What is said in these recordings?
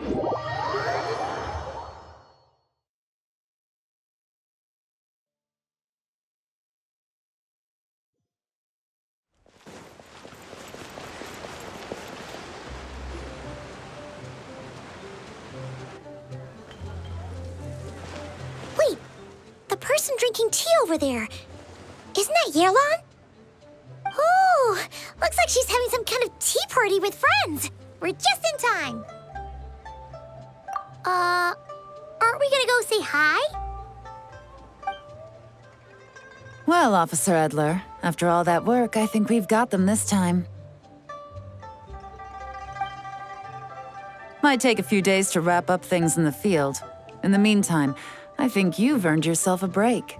Wait, the person drinking tea over there. Isn't that Yerlon? Oh, looks like she's having some kind of tea party with friends. We're just in time. Aren't we gonna go say hi? Well, Officer Edler, after all that work, I think we've got them this time. Might take a few days to wrap up things in the field. In the meantime, I think you've earned yourself a break.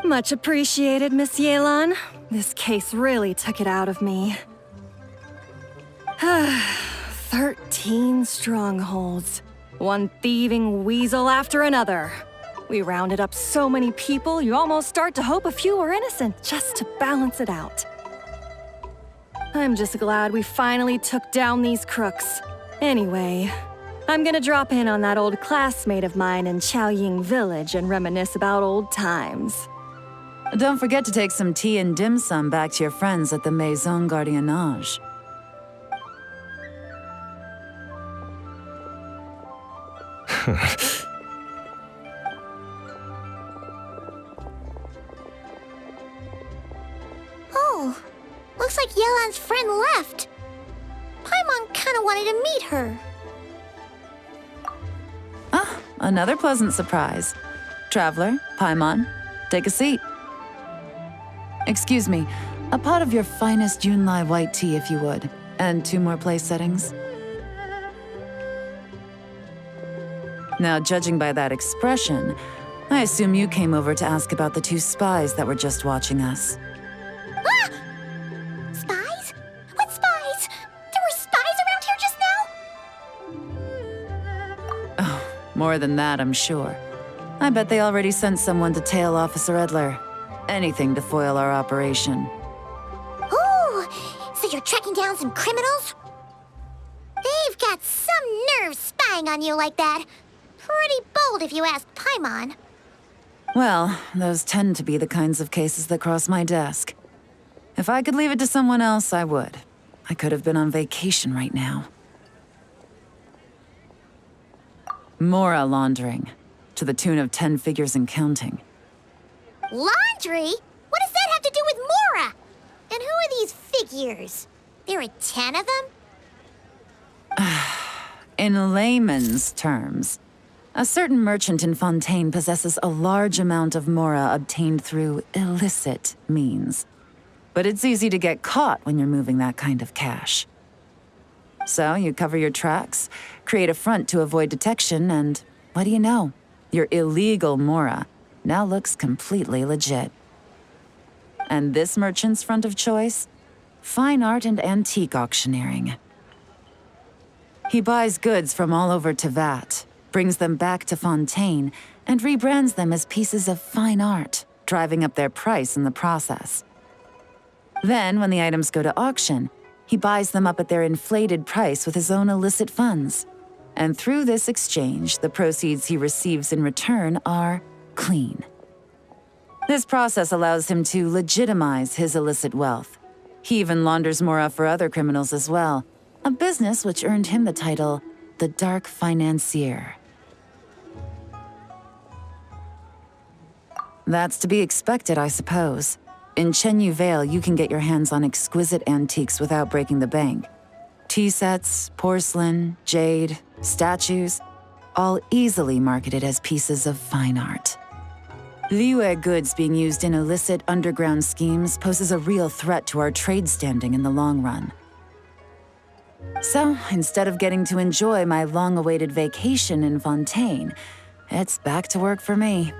Much appreciated, Miss Yelan. This case really took it out of me. 13 strongholds. One thieving weasel after another. We rounded up so many people, you almost start to hope a few were innocent, just to balance it out. I'm just glad we finally took down these crooks. Anyway, I'm gonna drop in on that old classmate of mine in Chaoying Village and reminisce about old times. Don't forget to take some tea and dim sum back to your friends at the Maison Gardiennage. Oh, looks like Yelan's friend left. Paimon kinda wanted to meet her. Ah, another pleasant surprise. Traveler, Paimon, take a seat. Excuse me, a pot of your finest Yunlai white tea if you would, and 2 more place settings. Now, judging by that expression, I assume you came over to ask about the 2 spies that were just watching us. Ah! Spies? What spies? There were spies around here just now? Oh, more than that, I'm sure. I bet they already sent someone to tail Officer Edler. Anything to foil our operation. Oh, so you're tracking down some criminals? They've got some nerve spying on you like that. Pretty bold if you ask Paimon. Well, those tend to be the kinds of cases that cross my desk. If I could leave it to someone else, I would. I could have been on vacation right now. Mora laundering, to the tune of 10 figures and counting. Laundry? What does that have to do with Mora? And who are these figures? There are 10 of them? In layman's terms, a certain merchant in Fontaine possesses a large amount of mora obtained through illicit means. But it's easy to get caught when you're moving that kind of cash. So you cover your tracks, create a front to avoid detection, and what do you know? Your illegal mora now looks completely legit. And this merchant's front of choice? Fine art and antique auctioneering. He buys goods from all over Tevat, brings them back to Fontaine, and rebrands them as pieces of fine art, driving up their price in the process. Then, when the items go to auction, he buys them up at their inflated price with his own illicit funds. And through this exchange, the proceeds he receives in return are clean. This process allows him to legitimize his illicit wealth. He even launders mora for other criminals as well, a business which earned him the title, the Dark Financier. That's to be expected, I suppose. In Chenyu Vale, you can get your hands on exquisite antiques without breaking the bank. Tea sets, porcelain, jade, statues, all easily marketed as pieces of fine art. Liyue goods being used in illicit underground schemes poses a real threat to our trade standing in the long run. So, instead of getting to enjoy my long-awaited vacation in Fontaine, it's back to work for me.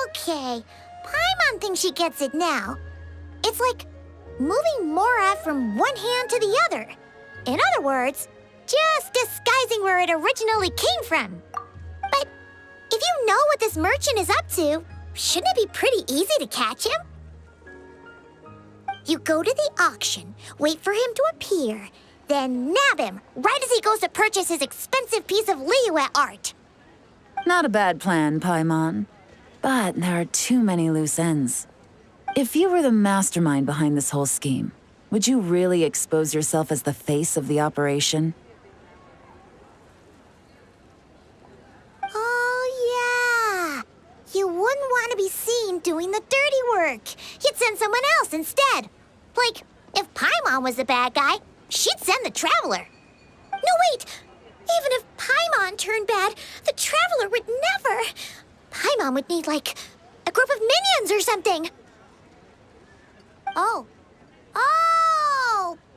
Okay, Paimon thinks she gets it now. It's like moving mora from one hand to the other. In other words, just disguising where it originally came from. But if you know what this merchant is up to, shouldn't it be pretty easy to catch him? You go to the auction, wait for him to appear, Then nab him, right as he goes to purchase his expensive piece of Liyue art. Not a bad plan, Paimon. But there are too many loose ends. If you were the mastermind behind this whole scheme, would you really expose yourself as the face of the operation? Oh, yeah. You wouldn't want to be seen doing the dirty work. You'd send someone else instead. Like, if Paimon was the bad guy, she'd send the Traveler. No, wait! Even if Paimon turned bad, the Traveler would never. Paimon would need, like, a group of minions or something. Oh,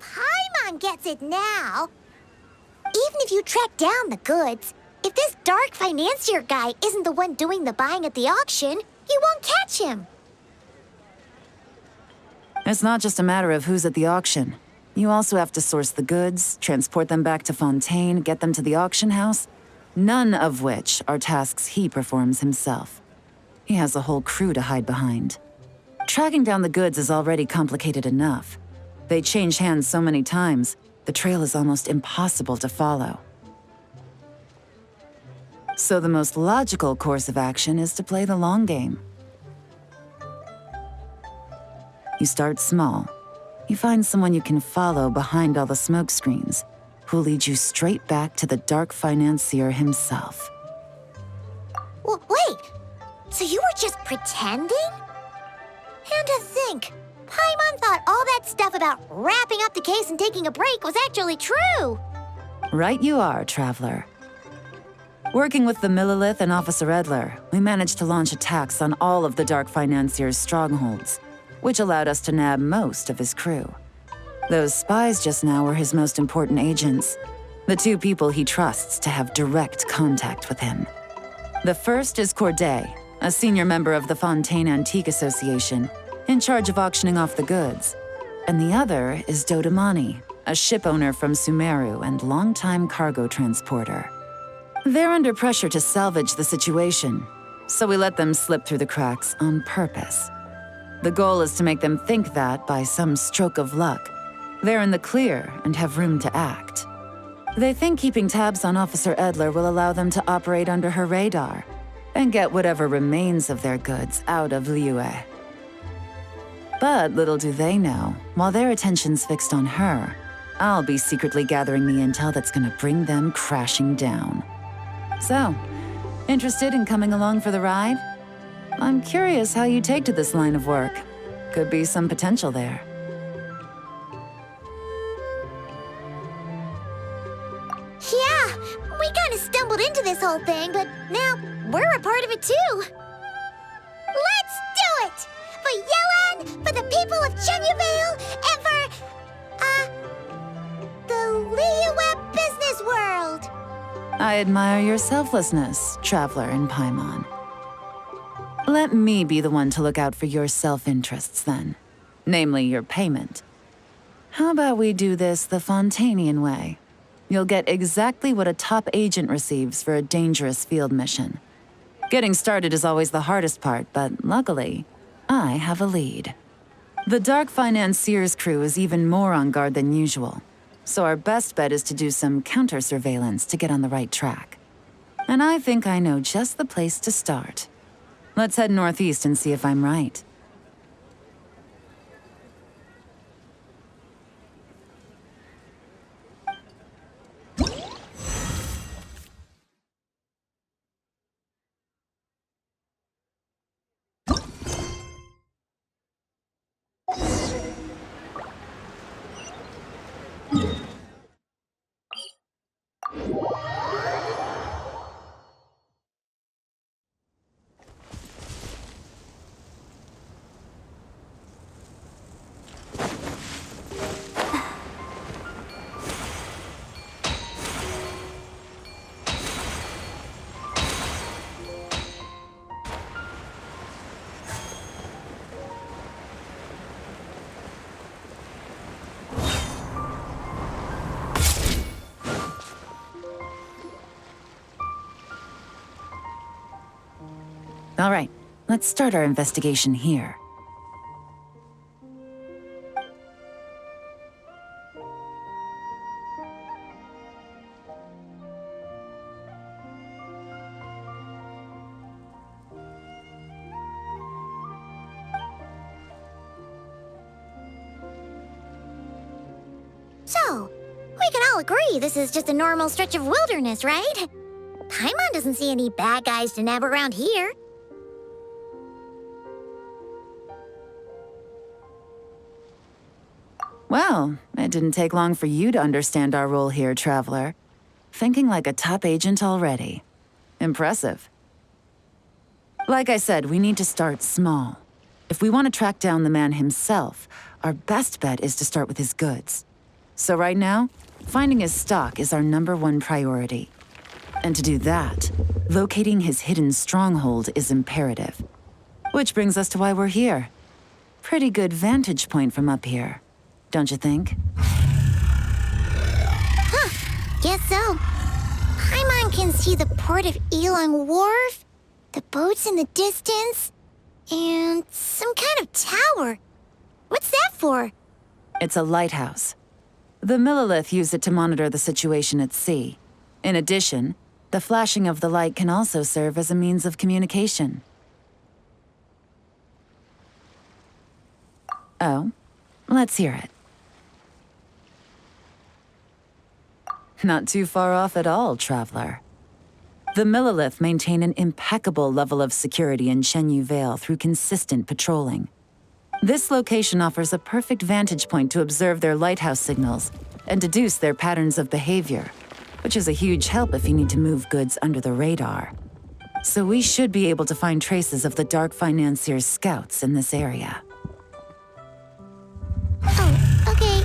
Paimon gets it now. Even if you track down the goods, if this dark financier guy isn't the one doing the buying at the auction, you won't catch him. It's not just a matter of who's at the auction. You also have to source the goods, transport them back to Fontaine, get them to the auction house, none of which are tasks he performs himself. He has a whole crew to hide behind. Tracking down the goods is already complicated enough. They change hands so many times, the trail is almost impossible to follow. So the most logical course of action is to play the long game. You start small. You find someone you can follow behind all the smoke screens, who'll lead you straight back to the dark financier himself. Wait, so you were just pretending? And to think, Paimon thought all that stuff about wrapping up the case and taking a break was actually true. Right you are, Traveler. Working with the Millilith and Officer Edler, we managed to launch attacks on all of the Dark Financier's strongholds, which allowed us to nab most of his crew. Those spies just now were his most important agents, the two people he trusts to have direct contact with him. The first is Corday, a senior member of the Fontaine Antique Association, in charge of auctioning off the goods. And the other is Dodamani, a ship owner from Sumeru and longtime cargo transporter. They're under pressure to salvage the situation, so we let them slip through the cracks on purpose. The goal is to make them think that, by some stroke of luck, they're in the clear and have room to act. They think keeping tabs on Officer Edler will allow them to operate under her radar and get whatever remains of their goods out of Liyue. But little do they know, while their attention's fixed on her, I'll be secretly gathering the intel that's gonna bring them crashing down. So, interested in coming along for the ride? I'm curious how you take to this line of work. Could be some potential there. Yeah, we kind of stumbled into this whole thing, but now we're a part of it too. Let's do it! For Yelan, for the people of Chenyavale, and for, the Liyue business world! I admire your selflessness, Traveler and Paimon. Let me be the one to look out for your self-interests then. Namely, your payment. How about we do this the Fontainian way? You'll get exactly what a top agent receives for a dangerous field mission. Getting started is always the hardest part, but luckily, I have a lead. The Dark Financier's crew is even more on guard than usual, so our best bet is to do some counter-surveillance to get on the right track. And I think I know just the place to start. Let's head northeast and see if I'm right. All right, let's start our investigation here. So, we can all agree this is just a normal stretch of wilderness, right? Paimon doesn't see any bad guys to nab around here. Well, it didn't take long for you to understand our role here, Traveler. Thinking like a top agent already. Impressive. Like I said, we need to start small. If we want to track down the man himself, our best bet is to start with his goods. So right now, finding his stock is our #1 priority. And to do that, locating his hidden stronghold is imperative. Which brings us to why we're here. Pretty good vantage point from up here, don't you think? Guess so. Paimon can see the port of Ilang Wharf, the boats in the distance, and some kind of tower. What's that for? It's a lighthouse. The Millilith use it to monitor the situation at sea. In addition, the flashing of the light can also serve as a means of communication. Oh, let's hear it. Not too far off at all, Traveler. The Millilith maintain an impeccable level of security in Shenyu Vale through consistent patrolling. This location offers a perfect vantage point to observe their lighthouse signals and deduce their patterns of behavior, which is a huge help if you need to move goods under the radar. So we should be able to find traces of the Dark Financier's scouts in this area. Oh, okay.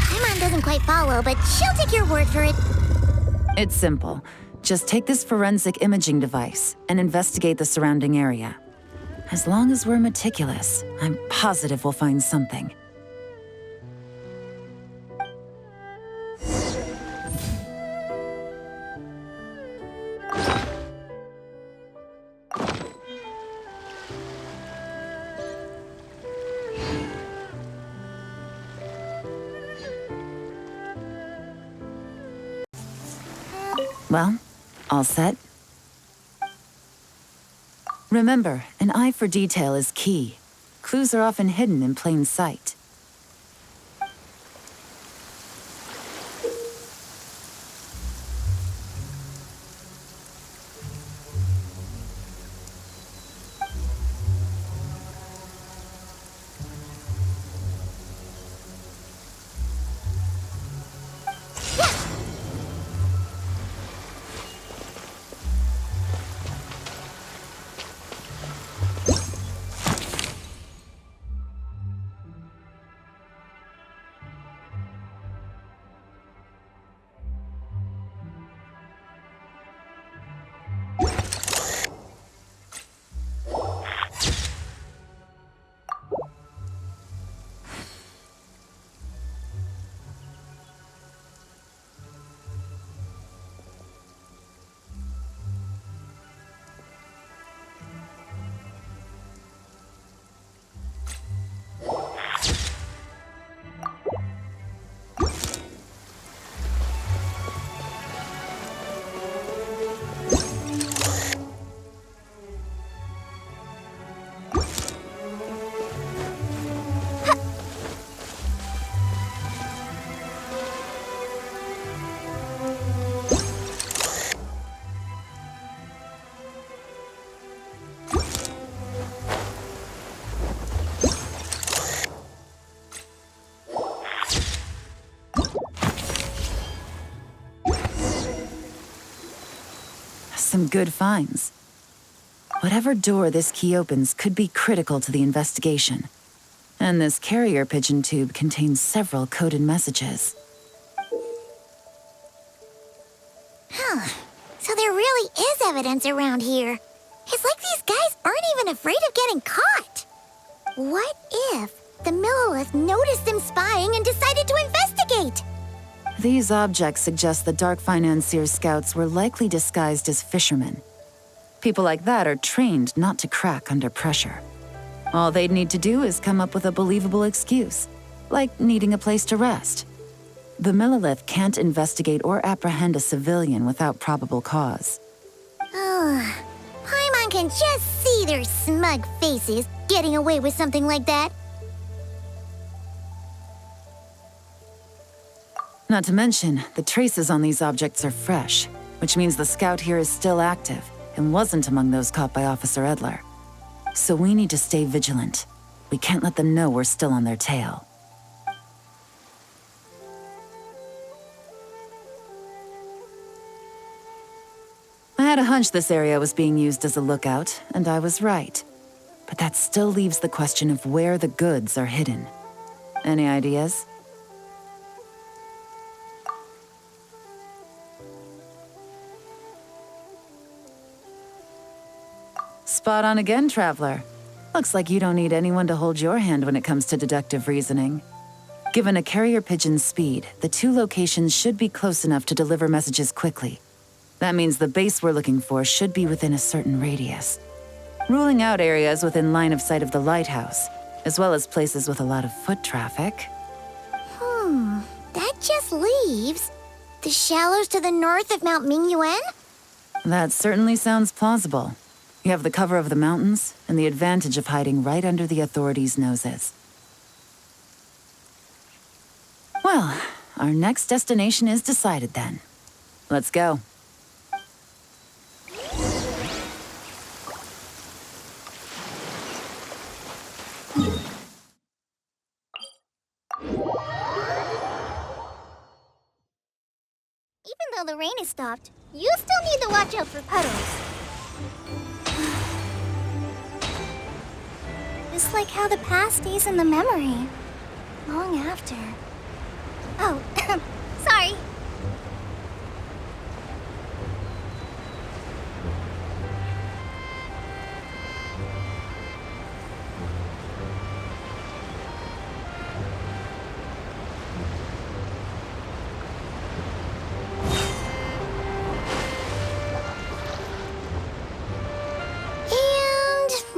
Paimon doesn't quite follow, but she'll take your word for it. It's simple. Just take this forensic imaging device and investigate the surrounding area. As long as we're meticulous, I'm positive we'll find something. Well, all set? Remember, an eye for detail is key. Clues are often hidden in plain sight. Some good finds. Whatever door this key opens could be critical to the investigation. And this carrier pigeon tube contains several coded messages. So there really is evidence around here. It's like these guys aren't even afraid of getting caught. What if the Millilith noticed them spying and decided to investigate? These objects suggest the Dark Financier scouts were likely disguised as fishermen. People like that are trained not to crack under pressure. All they'd need to do is come up with a believable excuse, like needing a place to rest. The Millilith can't investigate or apprehend a civilian without probable cause. Paimon can just see their smug faces getting away with something like that. Not to mention, the traces on these objects are fresh, which means the scout here is still active and wasn't among those caught by Officer Edler. So we need to stay vigilant. We can't let them know we're still on their tail. I had a hunch this area was being used as a lookout, and I was right. But that still leaves the question of where the goods are hidden. Any ideas? Spot on again, Traveler. Looks like you don't need anyone to hold your hand when it comes to deductive reasoning. Given a carrier pigeon's speed, the two locations should be close enough to deliver messages quickly. That means the base we're looking for should be within a certain radius. Ruling out areas within line of sight of the lighthouse, as well as places with a lot of foot traffic. That just leaves the shallows to the north of Mount Mingyuan? That certainly sounds plausible. You have the cover of the mountains, and the advantage of hiding right under the authorities' noses. Well, our next destination is decided then. Let's go. Even though the rain is stopped, you still need to watch out for puddles. Just like how the past stays in the memory, long after. Oh, sorry.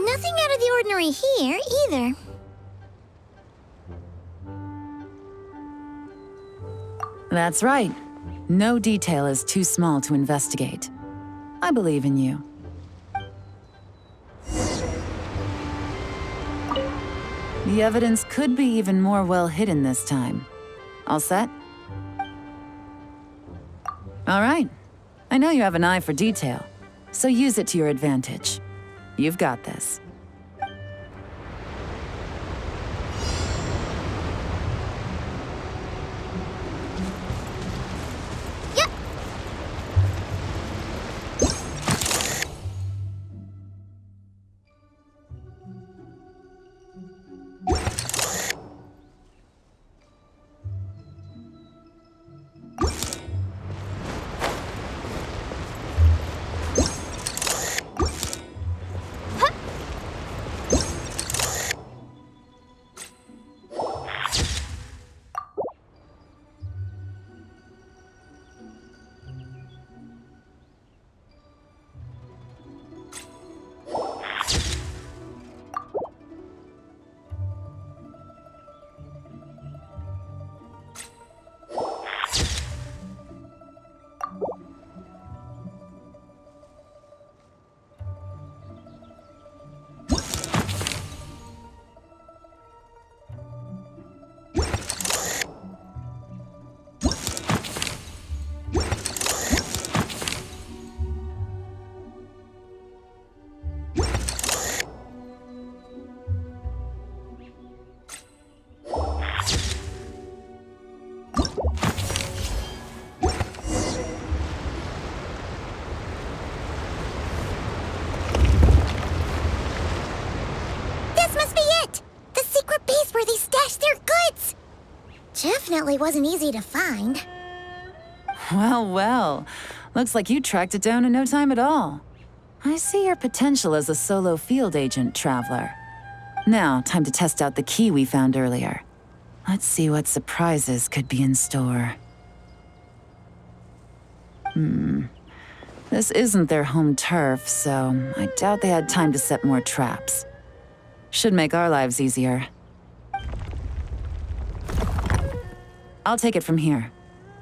Nothing out of the ordinary here, either. That's right. No detail is too small to investigate. I believe in you. The evidence could be even more well hidden this time. All set? All right. I know you have an eye for detail, so use it to your advantage. You've got this. Yep. Definitely wasn't easy to find. Well, well. Looks like you tracked it down in no time at all. I see your potential as a solo field agent, Traveler. Now, time to test out the key we found earlier. Let's see what surprises could be in store. This isn't their home turf, so I doubt they had time to set more traps. Should make our lives easier. I'll take it from here.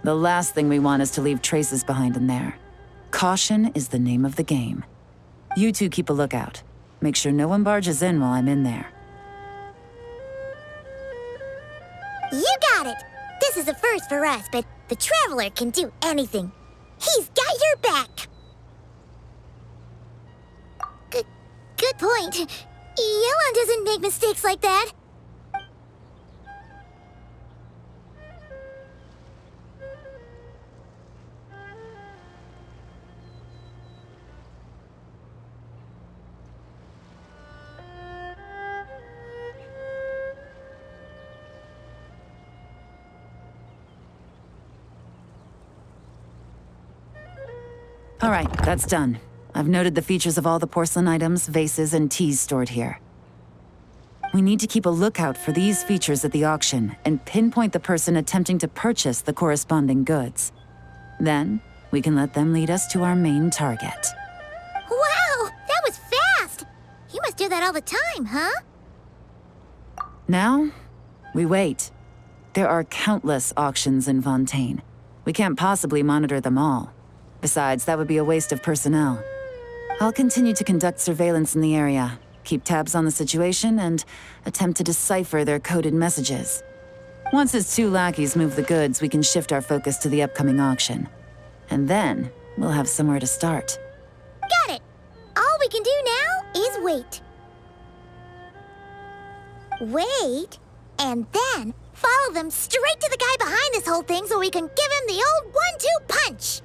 The last thing we want is to leave traces behind in there. Caution is the name of the game. You two keep a lookout. Make sure no one barges in while I'm in there. You got it! The This is a first for us, but the Traveler can do anything. He's got your back. Good point. Yelan doesn't make mistakes like that. All right, that's done. I've noted the features of all the porcelain items, vases, and teas stored here. We need to keep a lookout for these features at the auction and pinpoint the person attempting to purchase the corresponding goods. Then, we can let them lead us to our main target. Wow, that was fast! You must do that all the time, huh? Now, we wait. There are countless auctions in Fontaine. We can't possibly monitor them all. Besides, that would be a waste of personnel. I'll continue to conduct surveillance in the area, keep tabs on the situation, and attempt to decipher their coded messages. Once his 2 lackeys move the goods, we can shift our focus to the upcoming auction. And then, we'll have somewhere to start. Got it! All we can do now is wait. Wait, and then follow them straight to the guy behind this whole thing so we can give him the old 1-2 punch!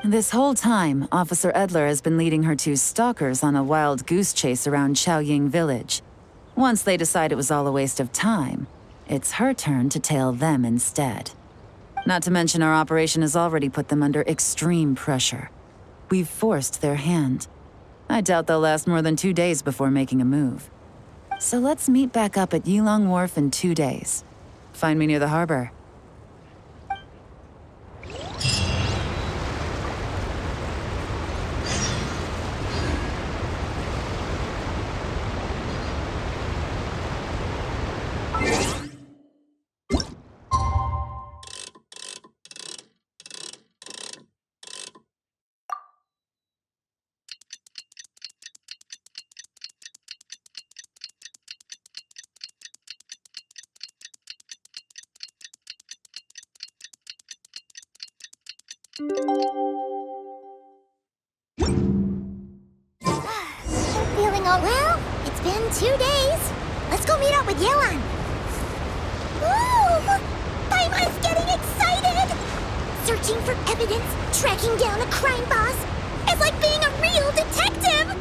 This whole time, Officer Edler has been leading her 2 stalkers on a wild goose chase around Chaoying village. Once they decide it was all a waste of time, it's her turn to tail them instead. Not to mention our operation has already put them under extreme pressure. We've forced their hand. I doubt they'll last more than 2 days before making a move. So let's meet back up at Yilong Wharf in 2 days. Find me near the harbor. Feeling all well? It's been 2 days. Let's go meet up with Yelan. Woo! Paimon's getting excited! Searching for evidence, tracking down a crime boss. It's like being a real detective!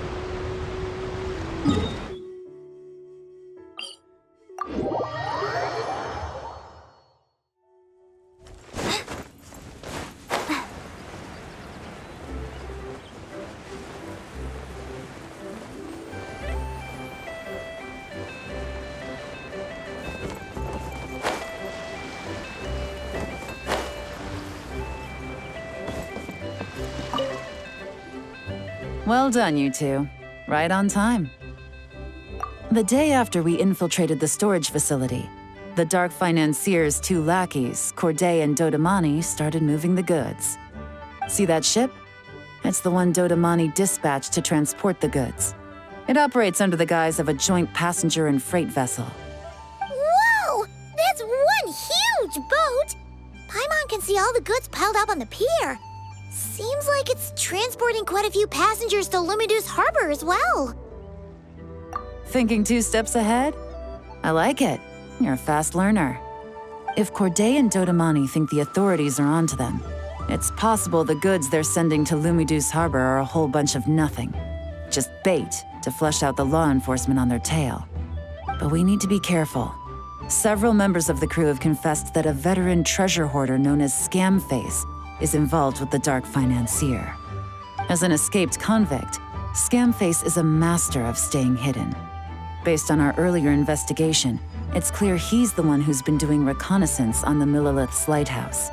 Well done, you 2. Right on time. The day after we infiltrated the storage facility, the Dark Financier's 2 lackeys, Corday and Dodamani, started moving the goods. See that ship? It's the one Dodamani dispatched to transport the goods. It operates under the guise of a joint passenger and freight vessel. Whoa! That's one huge boat! Paimon can see all the goods piled up on the pier. Seems like it's transporting quite a few passengers to Lumidus Harbor as well. Thinking 2 steps ahead? I like it. You're a fast learner. If Corday and Dodamani think the authorities are onto them, it's possible the goods they're sending to Lumidus Harbor are a whole bunch of nothing. Just bait to flush out the law enforcement on their tail. But we need to be careful. Several members of the crew have confessed that a veteran treasure hoarder known as Scamface is involved with the Dark Financier. As an escaped convict, Scamface is a master of staying hidden. Based on our earlier investigation, it's clear he's the one who's been doing reconnaissance on the Millilith's lighthouse.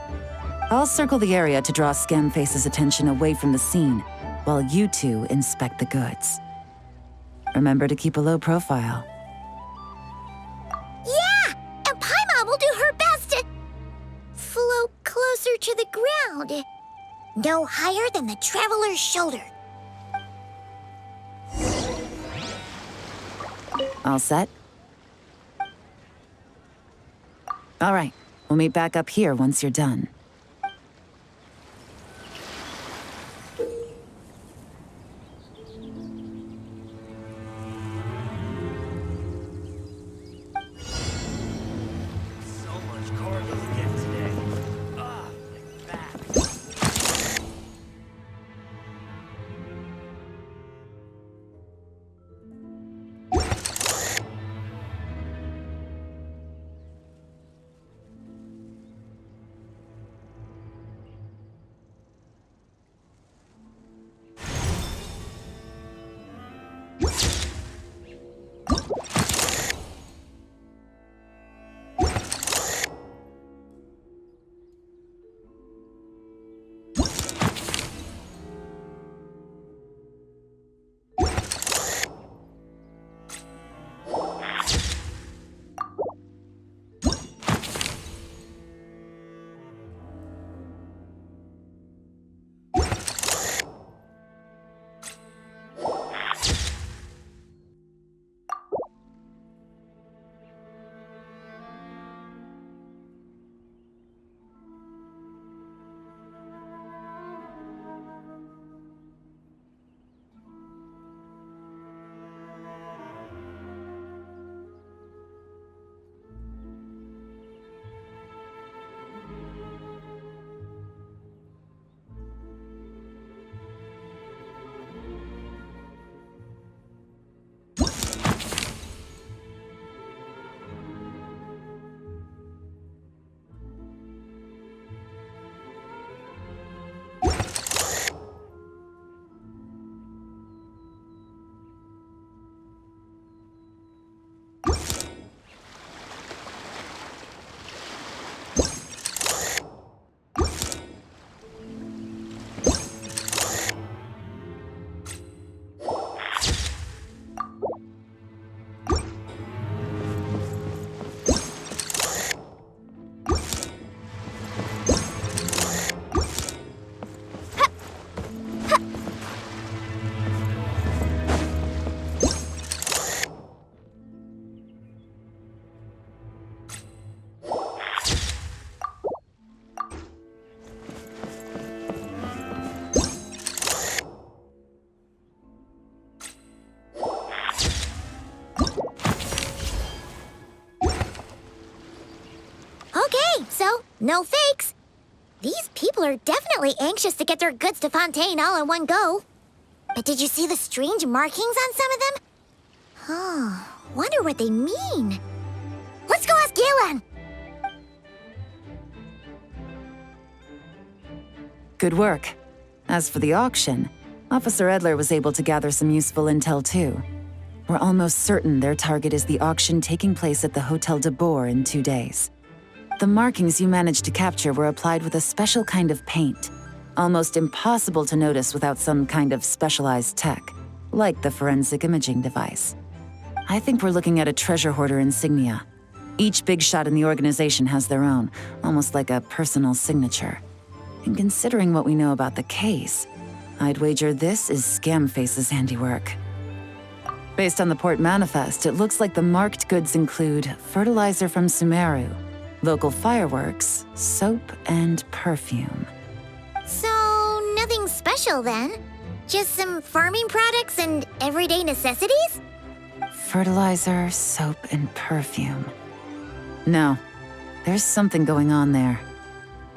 I'll circle the area to draw Scamface's attention away from the scene, while you 2 inspect the goods. Remember to keep a low profile. Yeah! And Paimon will do her best to float closer to the ground. No higher than the Traveler's shoulder. All set? All right, We'll meet back up here once you're done. So, no fakes. These people are definitely anxious to get their goods to Fontaine all in one go. But did you see the strange markings on some of them? Oh, wonder what they mean. Let's go ask Galen! Good work. As for the auction, Officer Edler was able to gather some useful intel too. We're almost certain their target is the auction taking place at the Hotel de Boer in 2 days. The markings you managed to capture were applied with a special kind of paint, almost impossible to notice without some kind of specialized tech, like the forensic imaging device. I think we're looking at a treasure hoarder insignia. Each big shot in the organization has their own, almost like a personal signature. And considering what we know about the case, I'd wager this is Scamface's handiwork. Based on the port manifest, it looks like the marked goods include fertilizer from Sumeru, local fireworks, soap, and perfume. So, nothing special then? Just some farming products and everyday necessities? Fertilizer, soap, and perfume. No, there's something going on there.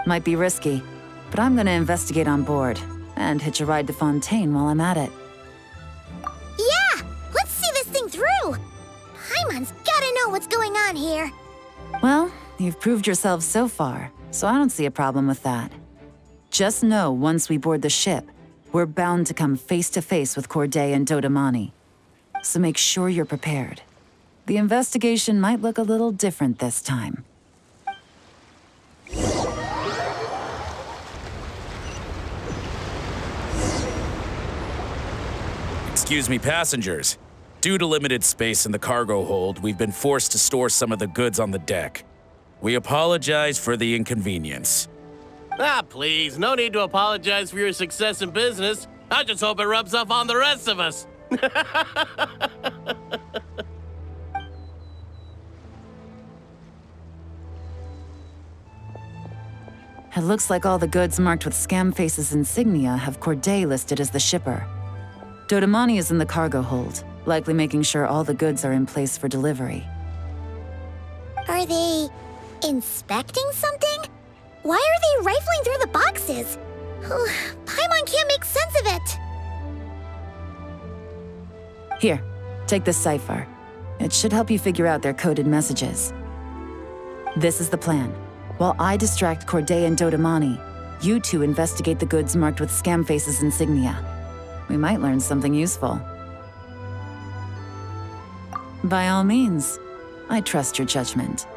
Might be risky, but I'm gonna investigate on board and hitch a ride to Fontaine while I'm at it. Yeah! Let's see this thing through! Paimon's gotta know what's going on here. Well, you've proved yourself so far, so I don't see a problem with that. Just know once we board the ship, we're bound to come face to face with Corday and Dodamani. So make sure you're prepared. The investigation might look a little different this time. Excuse me, passengers. Due to limited space in the cargo hold, we've been forced to store some of the goods on the deck. We apologize for the inconvenience. Ah, please, no need to apologize for your success in business. I just hope it rubs off on the rest of us. It looks like all the goods marked with Scamface's insignia have Corday listed as the shipper. Dodamani is in the cargo hold, likely making sure all the goods are in place for delivery. Are they inspecting something? Why are they rifling through the boxes? Paimon can't make sense of it. Here, take this cipher. It should help you figure out their coded messages. This is the plan. While I distract Corday and Dodamani, you two investigate the goods marked with Scamface's insignia. We might learn something useful. By all means, I trust your judgment.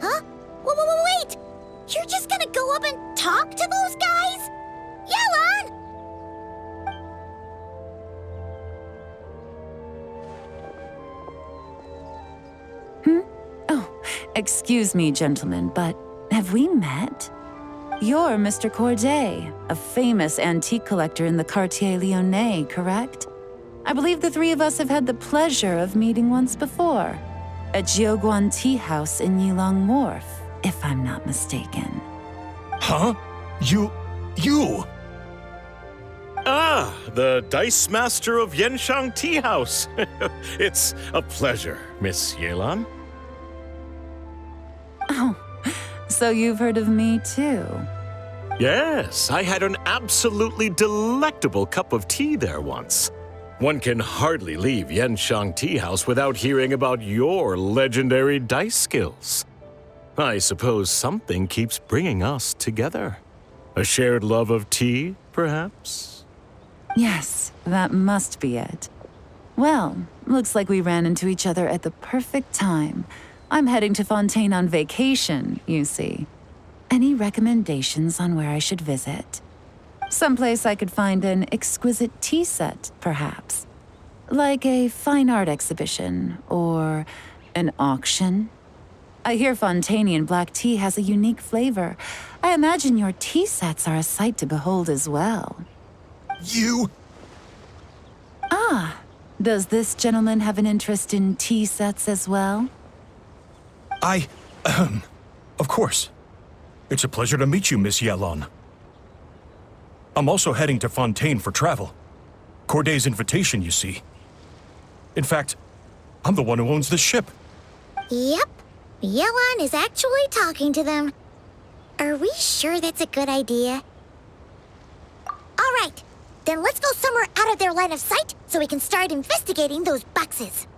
Huh? Wait! You're just gonna go up and talk to those guys? Yelan! Oh, excuse me, gentlemen, but have we met? You're Mr. Corday, a famous antique collector in the Quartier Lyonnais, correct? I believe the three of us have had the pleasure of meeting once before. At Jiuguan Tea House in Yilong Wharf, if I'm not mistaken. Huh? You... Ah, the Dice Master of Yenshang Tea House. It's a pleasure, Miss Yelan. Oh, so you've heard of me too? Yes, I had an absolutely delectable cup of tea there once. One can hardly leave Yenshang Tea House without hearing about your legendary dice skills. I suppose something keeps bringing us together. A shared love of tea, perhaps? Yes, that must be it. Well, looks like we ran into each other at the perfect time. I'm heading to Fontaine on vacation, you see. Any recommendations on where I should visit? Someplace I could find an exquisite tea set, perhaps. Like a fine art exhibition, or an auction. I hear Fontainian black tea has a unique flavor. I imagine your tea sets are a sight to behold as well. You... Ah, does this gentleman have an interest in tea sets as well? Of course. It's a pleasure to meet you, Miss Yelan. I'm also heading to Fontaine for travel. Corday's invitation, you see. In fact, I'm the one who owns the ship. Yep. Yelan is actually talking to them. Are we sure that's a good idea? All right. Then let's go somewhere out of their line of sight so we can start investigating those boxes.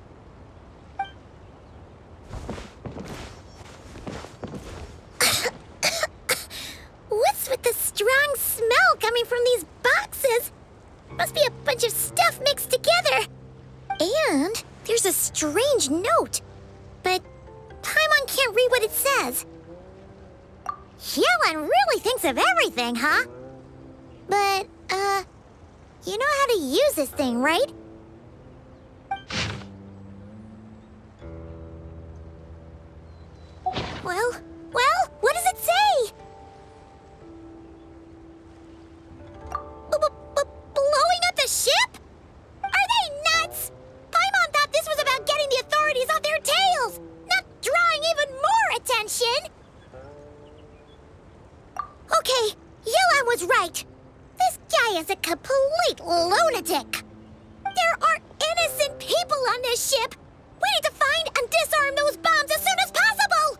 What's with the strong smell coming from these boxes? Must be a bunch of stuff mixed together. And there's a strange note. But Paimon can't read what it says. Yelan really thinks of everything, huh? But, you know how to use this thing, right? Well, what does it say? Blowing up the ship? Are they nuts? Paimon thought this was about getting the authorities off their tails, not drawing even more attention. Okay, Yelan was right. This guy is a complete lunatic. There are innocent people on this ship. We need to find and disarm those bombs as soon as possible.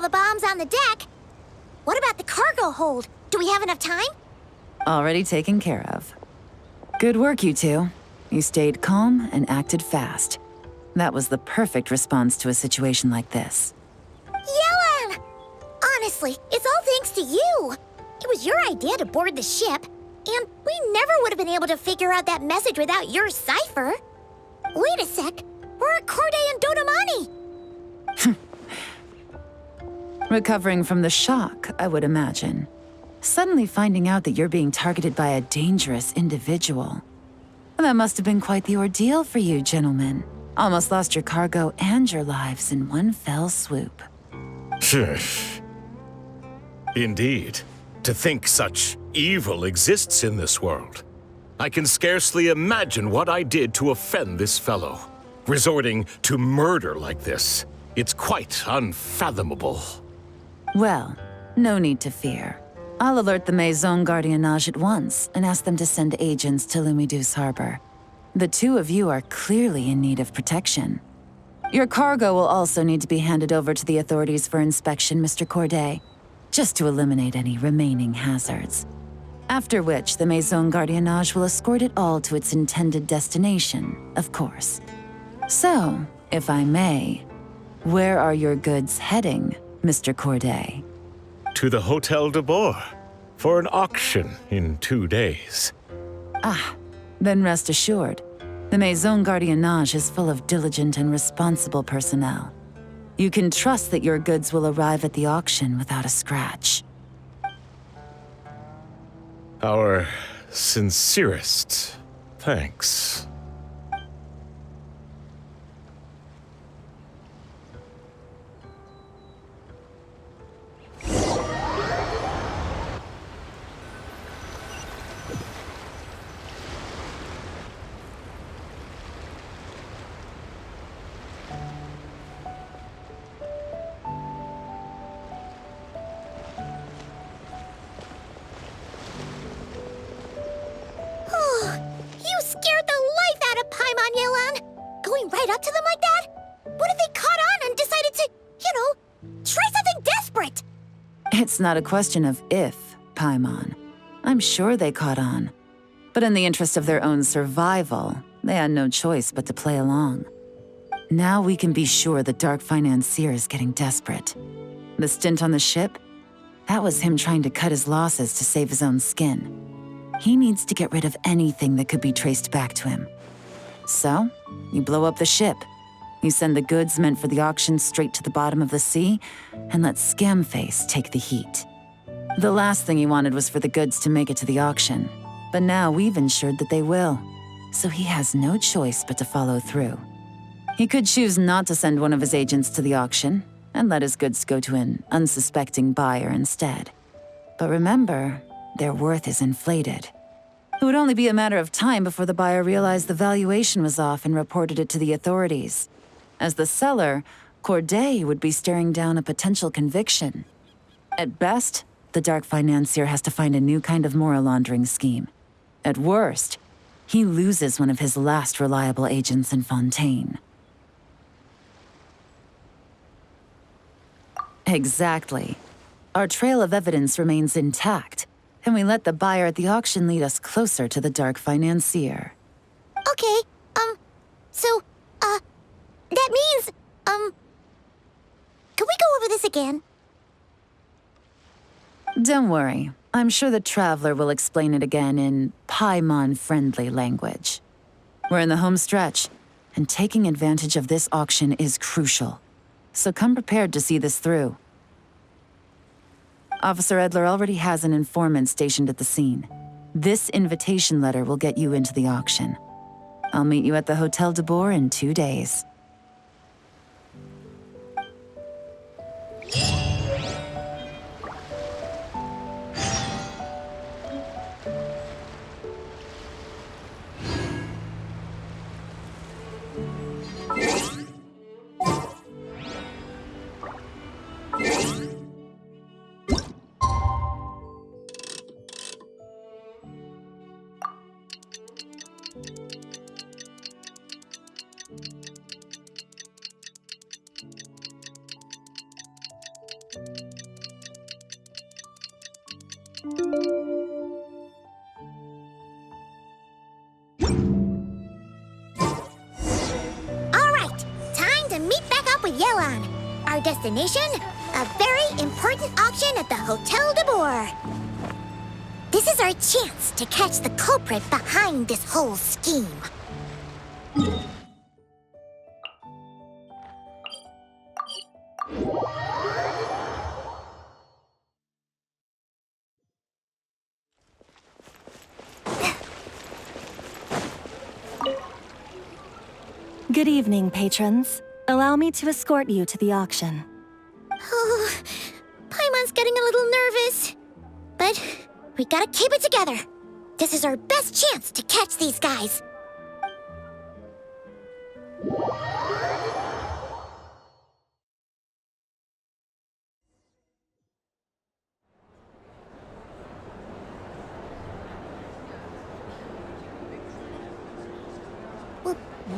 all the bombs on the deck. What about the cargo hold? Do we have enough time? Already taken care of. Good work, you two. You stayed calm and acted fast. That was the perfect response to a situation like this. Yelan! Honestly, it's all thanks to you. It was your idea to board the ship, and we never would have been able to figure out that message without your cipher. Wait a sec. We're at Corday and Dodamani. Recovering from the shock, I would imagine. Suddenly finding out that you're being targeted by a dangerous individual. That must have been quite the ordeal for you, gentlemen. Almost lost your cargo and your lives in one fell swoop. Indeed. To think such evil exists in this world. I can scarcely imagine what I did to offend this fellow. Resorting to murder like this. It's quite unfathomable. Well, no need to fear. I'll alert the Maison Gardiennage at once and ask them to send agents to Lumidus Harbor. The two of you are clearly in need of protection. Your cargo will also need to be handed over to the authorities for inspection, Mr. Corday, just to eliminate any remaining hazards. After which, the Maison Gardiennage will escort it all to its intended destination, of course. So, if I may, where are your goods heading, Mr. Corday? To the Hotel de Boer for an auction in 2 days. Then rest assured, the Maison Gardiennage is full of diligent and responsible personnel. You can trust that your goods will arrive at the auction without a scratch. Our sincerest thanks. You scared the life out of Paimon, Yelan! Going right up to them like that? What if they caught on and decided to, try something desperate? It's not a question of if, Paimon. I'm sure they caught on. But in the interest of their own survival, they had no choice but to play along. Now we can be sure the Dark Financier is getting desperate. The stint on the ship? That was him trying to cut his losses to save his own skin. He needs to get rid of anything that could be traced back to him. So, you blow up the ship. You send the goods meant for the auction straight to the bottom of the sea, and let Scamface take the heat. The last thing he wanted was for the goods to make it to the auction, but now we've ensured that they will, so he has no choice but to follow through. He could choose not to send one of his agents to the auction, and let his goods go to an unsuspecting buyer instead. But remember, their worth is inflated. It would only be a matter of time before the buyer realized the valuation was off and reported it to the authorities. As the seller, Corday would be staring down a potential conviction. At best, the Dark Financier has to find a new kind of moral laundering scheme. At worst, he loses one of his last reliable agents in Fontaine. Exactly. Our trail of evidence remains intact, and we let the buyer at the auction lead us closer to the Dark Financier. Okay, that means, could we go over this again? Don't worry. I'm sure the Traveler will explain it again in Paimon-friendly language. We're in the home stretch, and taking advantage of this auction is crucial. So come prepared to see this through. Officer Edler already has an informant stationed at the scene. This invitation letter will get you into the auction. I'll meet you at the Hotel de Boer in 2 days. Yelan. Our destination? A very important auction at the Hotel de Boer. This is our chance to catch the culprit behind this whole scheme. Good evening, patrons. Allow me to escort you to the auction. Oh, Paimon's getting a little nervous. But we gotta keep it together. This is our best chance to catch these guys.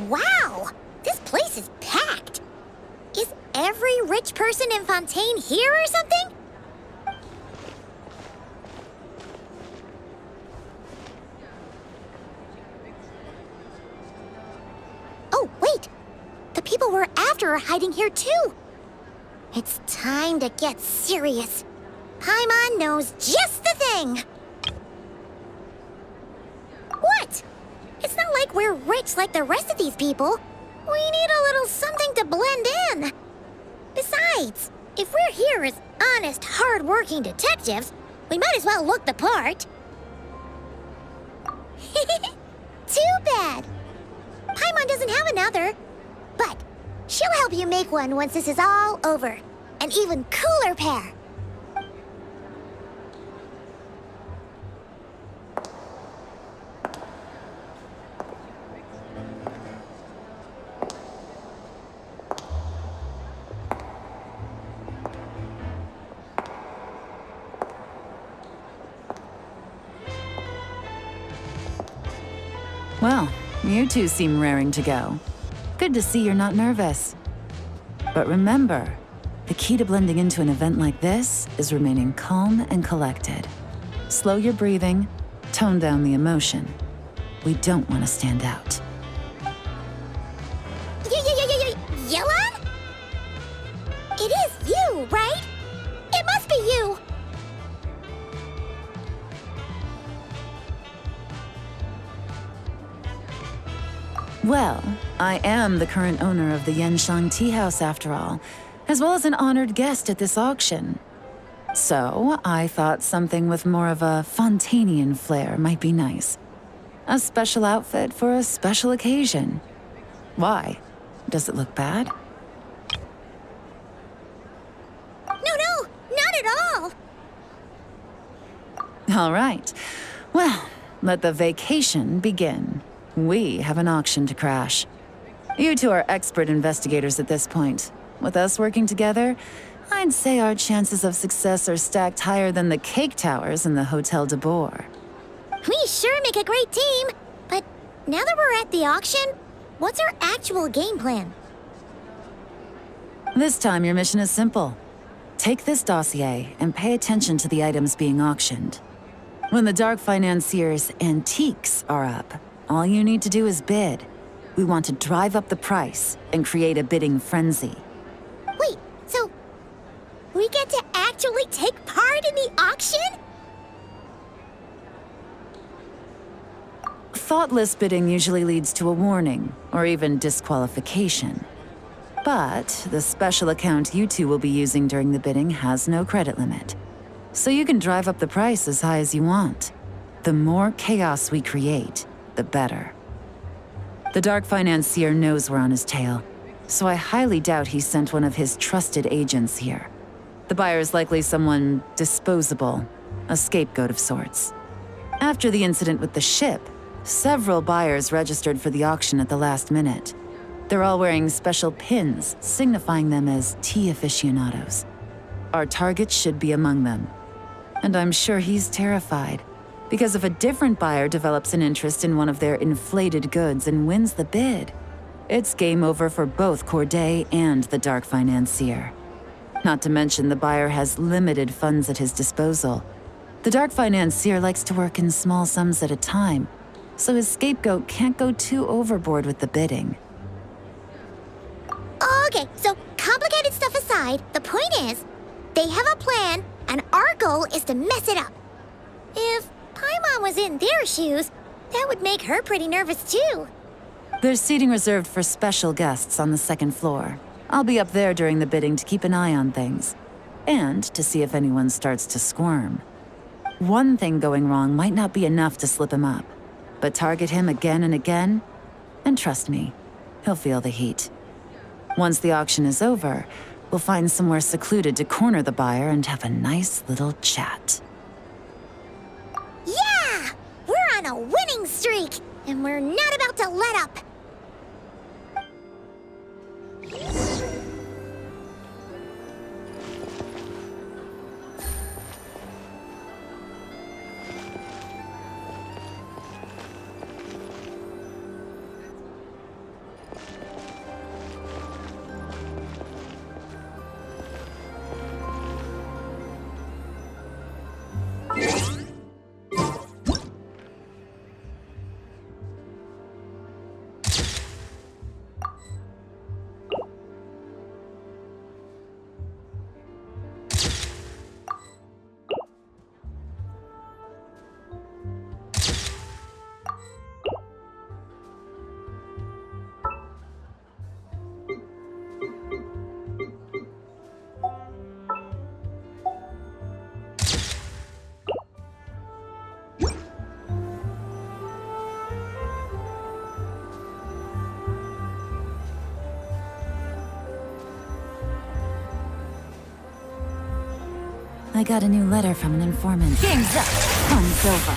Wow! This place is packed! Is every rich person in Fontaine here or something? Oh, wait! The people we're after are hiding here too! It's time to get serious. Paimon knows just the thing! What? It's not like we're rich like the rest of these people. We need a little something to blend in. Besides, if we're here as honest, hard-working detectives, we might as well look the part. Too bad. Paimon doesn't have another. But she'll help you make one once this is all over. An even cooler pair. Well, you two seem raring to go. Good to see you're not nervous. But remember, the key to blending into an event like this is remaining calm and collected. Slow your breathing, tone down the emotion. We don't want to stand out. Yelan? It is you, right? It must be you. Well, I am the current owner of the Yenshang Tea House after all, as well as an honored guest at this auction. So, I thought something with more of a Fontainian flair might be nice. A special outfit for a special occasion. Why? Does it look bad? No, not at all. All right. Well, let the vacation begin. We have an auction to crash. You two are expert investigators at this point. With us working together, I'd say our chances of success are stacked higher than the cake towers in the Hotel de Boer. We sure make a great team. But now that we're at the auction, what's our actual game plan? This time your mission is simple. Take this dossier and pay attention to the items being auctioned. When the Dark Financier's antiques are up, all you need to do is bid. We want to drive up the price and create a bidding frenzy. Wait, so we get to actually take part in the auction? Thoughtless bidding usually leads to a warning, or even disqualification. But the special account you two will be using during the bidding has no credit limit. So you can drive up the price as high as you want. The more chaos we create, the better. The Dark Financier knows we're on his tail, so I highly doubt he sent one of his trusted agents here. The buyer's likely someone disposable, a scapegoat of sorts. After the incident with the ship, several buyers registered for the auction at the last minute. They're all wearing special pins, signifying them as tea aficionados. Our target should be among them. And I'm sure he's terrified. Because if a different buyer develops an interest in one of their inflated goods and wins the bid, it's game over for both Corday and the Dark Financier. Not to mention the buyer has limited funds at his disposal. The Dark Financier likes to work in small sums at a time, so his scapegoat can't go too overboard with the bidding. Okay, so complicated stuff aside, the point is, they have a plan, and our goal is to mess it up. If Paimon was in their shoes, that would make her pretty nervous too. There's seating reserved for special guests on the second floor. I'll be up there during the bidding to keep an eye on things. And to see if anyone starts to squirm. One thing going wrong might not be enough to slip him up. But target him again and again, and trust me, he'll feel the heat. Once the auction is over, we'll find somewhere secluded to corner the buyer and have a nice little chat. Yeah! We're on a winning streak, and we're not about to let up. I got a new letter from an informant. Game's up! Fun's over.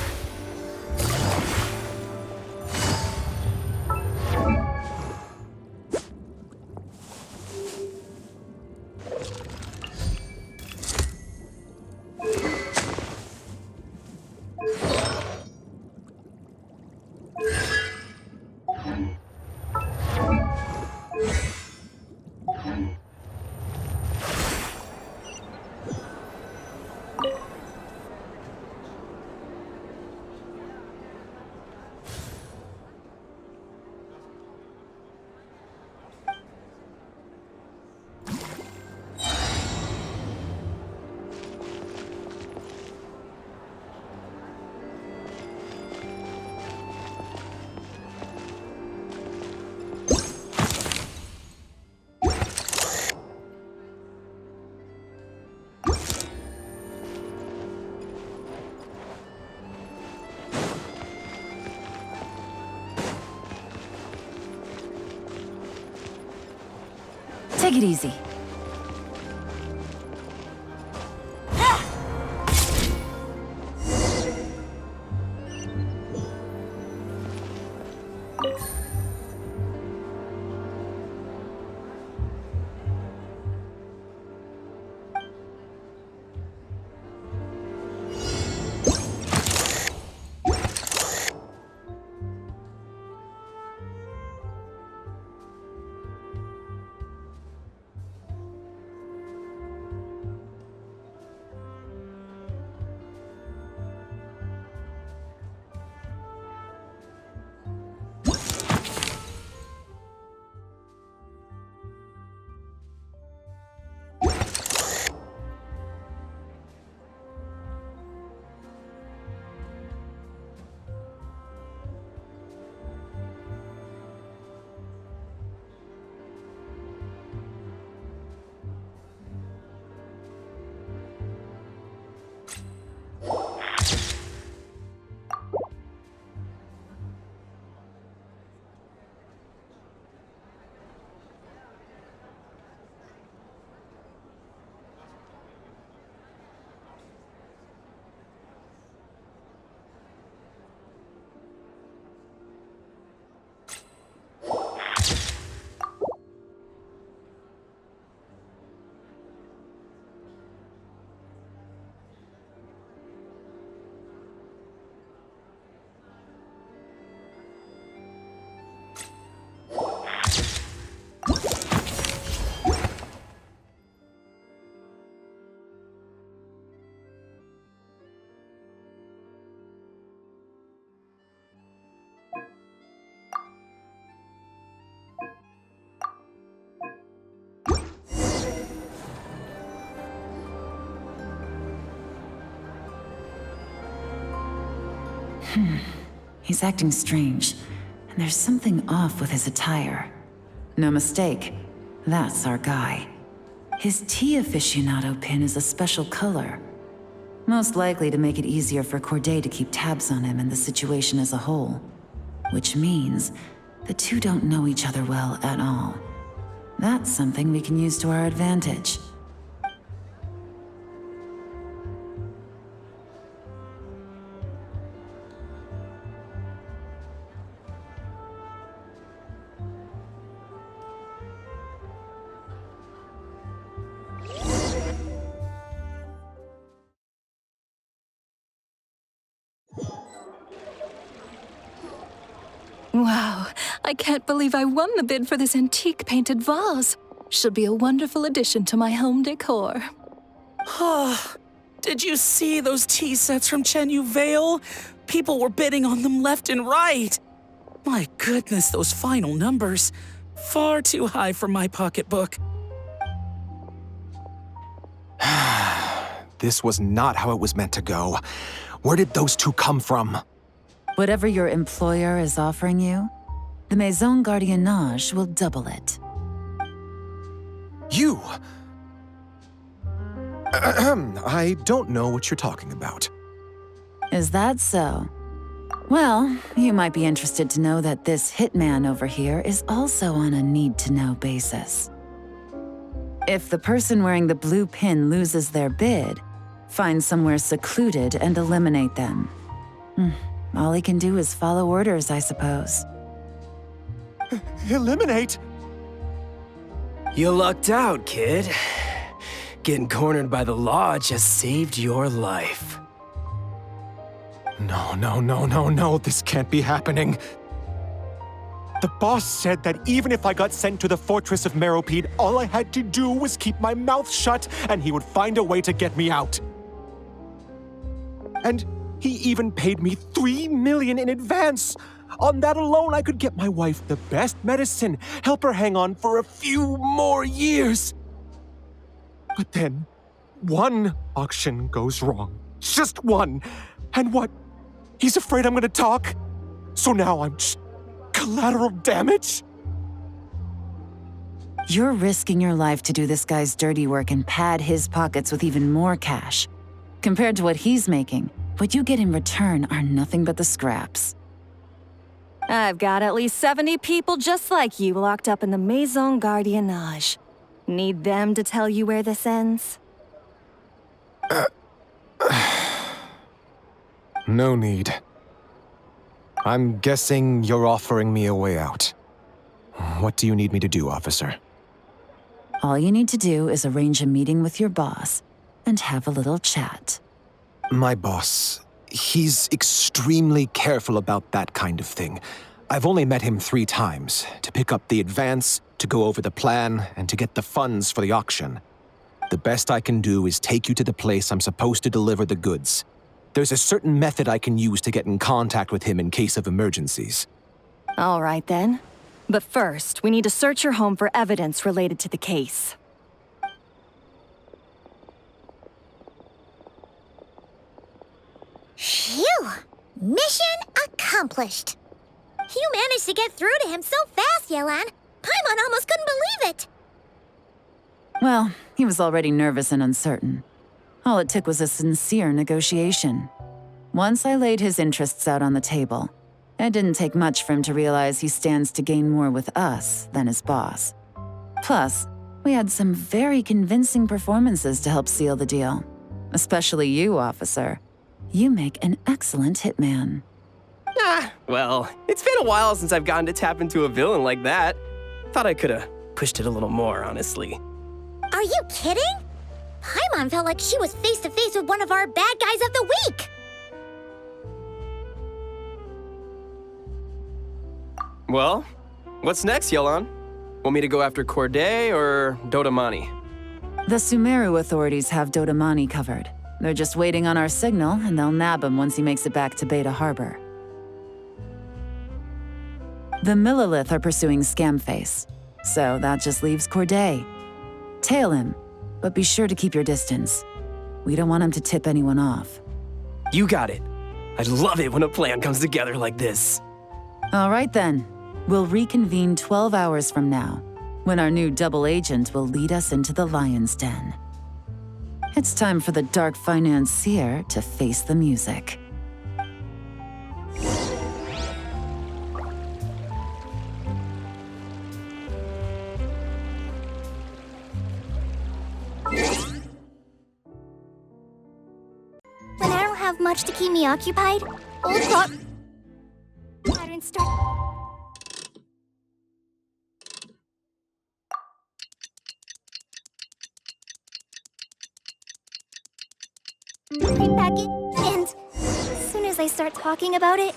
Take it easy. He's acting strange, and there's something off with his attire. No mistake, that's our guy. His tea aficionado pin is a special color. Most likely to make it easier for Corday to keep tabs on him and the situation as a whole. Which means the two don't know each other well at all. That's something we can use to our advantage. Wow, I can't believe I won the bid for this antique painted vase. Should be a wonderful addition to my home decor. Did you see those tea sets from Chenyu Vale? People were bidding on them left and right. My goodness, those final numbers. Far too high for my pocketbook. This was not how it was meant to go. Where did those two come from? Whatever your employer is offering you, the Maison Gardiennage will double it. You! I don't know what you're talking about. Is that so? Well, you might be interested to know that this hitman over here is also on a need-to-know basis. If the person wearing the blue pin loses their bid, find somewhere secluded and eliminate them. All he can do is follow orders, I suppose. Eliminate? You lucked out, kid. Getting cornered by the law just saved your life. No, this can't be happening. The boss said that even if I got sent to the fortress of Meropide, all I had to do was keep my mouth shut and he would find a way to get me out. And he even paid me $3 million in advance. On that alone, I could get my wife the best medicine, help her hang on for a few more years. But then, one auction goes wrong. Just one. And what? He's afraid I'm gonna talk? So now I'm just collateral damage? You're risking your life to do this guy's dirty work and pad his pockets with even more cash. Compared to what he's making, what you get in return are nothing but the scraps. I've got at least 70 people just like you locked up in the Maison Gardiennage. Need them to tell you where this ends? No need. I'm guessing you're offering me a way out. What do you need me to do, officer? All you need to do is arrange a meeting with your boss and have a little chat. My boss, he's extremely careful about that kind of thing. I've only met him 3 times, to pick up the advance, to go over the plan, and to get the funds for the auction. The best I can do is take you to the place I'm supposed to deliver the goods. There's a certain method I can use to get in contact with him in case of emergencies. All right then. But first, we need to search your home for evidence related to the case. Phew! Mission accomplished. You managed to get through to him so fast, Yelan. Paimon almost couldn't believe it. Well, he was already nervous and uncertain. All it took was a sincere negotiation. Once I laid his interests out on the table, it didn't take much for him to realize he stands to gain more with us than his boss. Plus, we had some very convincing performances to help seal the deal. Especially you, officer. You make an excellent hitman. Well, it's been a while since I've gotten to tap into a villain like that. Thought I could've pushed it a little more, honestly. Are you kidding? Paimon felt like she was face to face with one of our bad guys of the week. Well, what's next, Yelan? Want me to go after Corday or Dodamani? The Sumeru authorities have Dodamani covered. They're just waiting on our signal, and they'll nab him once he makes it back to Beta Harbor. The Millilith are pursuing Scamface, so that just leaves Corday. Tail him, but be sure to keep your distance. We don't want him to tip anyone off. You got it. I love it when a plan comes together like this. All right then. We'll reconvene 12 hours from now, when our new double agent will lead us into the lion's den. It's time for the dark financier to face the music. When I don't have much to keep me occupied, old thought patterns start. Repack it, and as soon as I start talking about it,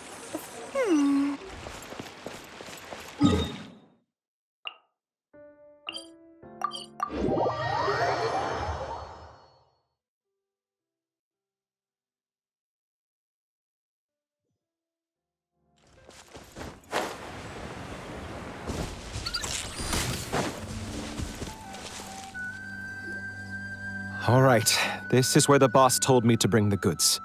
All right, this is where the boss told me to bring the goods.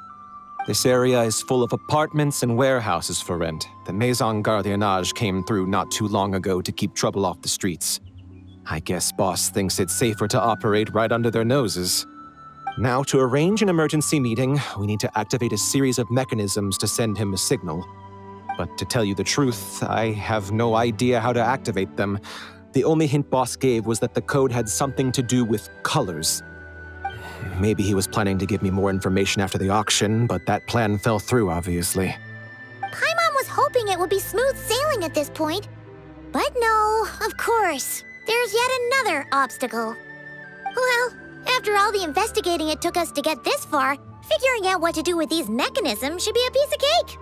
This area is full of apartments and warehouses for rent. The Maison Gardiennage came through not too long ago to keep trouble off the streets. I guess boss thinks it's safer to operate right under their noses. Now, to arrange an emergency meeting, we need to activate a series of mechanisms to send him a signal. But to tell you the truth, I have no idea how to activate them. The only hint boss gave was that the code had something to do with colors. Maybe he was planning to give me more information after the auction, but that plan fell through, obviously. Paimon was hoping it would be smooth sailing at this point. But no, of course. There's yet another obstacle. Well, after all the investigating it took us to get this far, figuring out what to do with these mechanisms should be a piece of cake.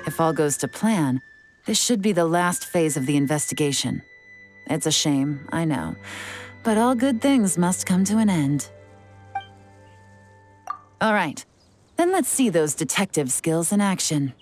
If all goes to plan, this should be the last phase of the investigation. It's a shame, I know, but all good things must come to an end. All right, then let's see those detective skills in action.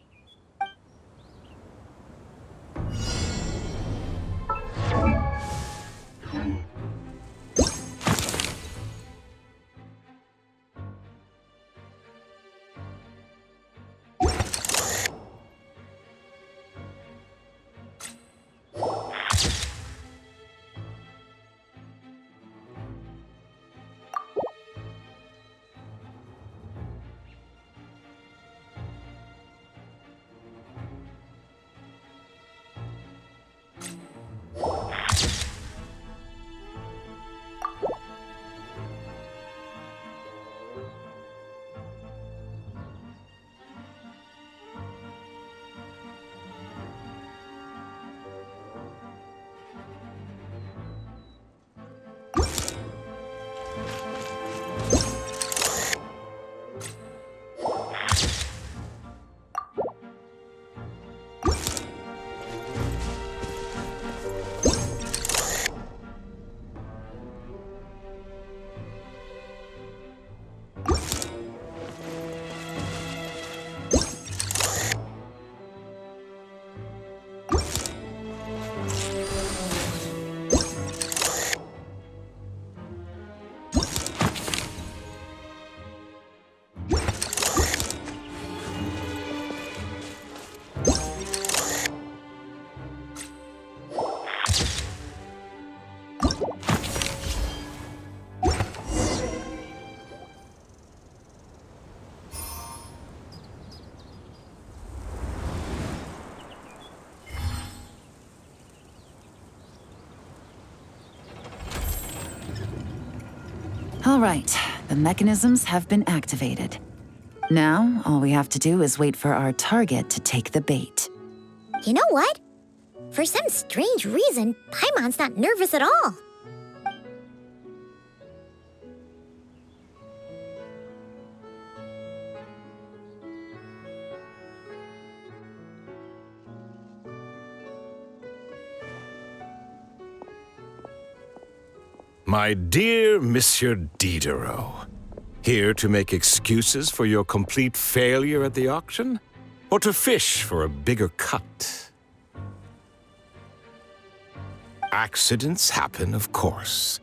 All right, the mechanisms have been activated. Now, all we have to do is wait for our target to take the bait. You know what? For some strange reason, Paimon's not nervous at all. My dear Monsieur Diderot, here to make excuses for your complete failure at the auction? Or to fish for a bigger cut? Accidents happen, of course.